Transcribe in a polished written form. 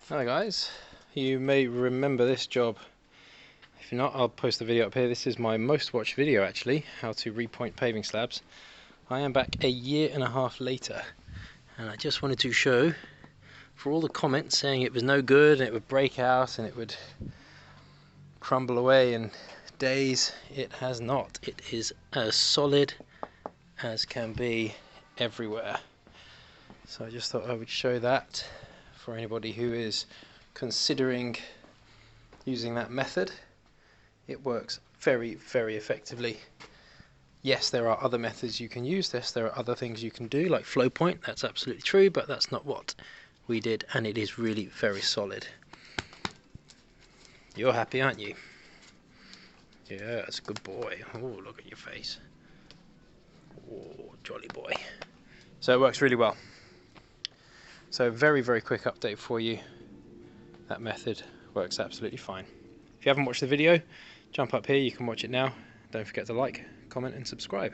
Hi guys, you may remember this job. If you're not, I'll post the video up here. This is my most watched video actually, how to repoint paving slabs. I am back a year and a half later, and I just wanted to show, for all the comments saying it was no good and it would break out and it would crumble away in days, it has not. It is as solid as can be everywhere. So I just thought I would show that for anybody who is considering using that method. It works very, very effectively. Yes, there are other methods you can use this, there are other things you can do like flow point, that's absolutely true, but that's not what we did, and it is really very solid. You're happy, aren't you? Yeah, that's a good boy. Oh, look at your face. Oh, jolly boy. So it works really well. So very, very quick update for you. That method works absolutely fine. If you haven't watched the video, jump up here, you can watch it now. Don't forget to like, comment and subscribe.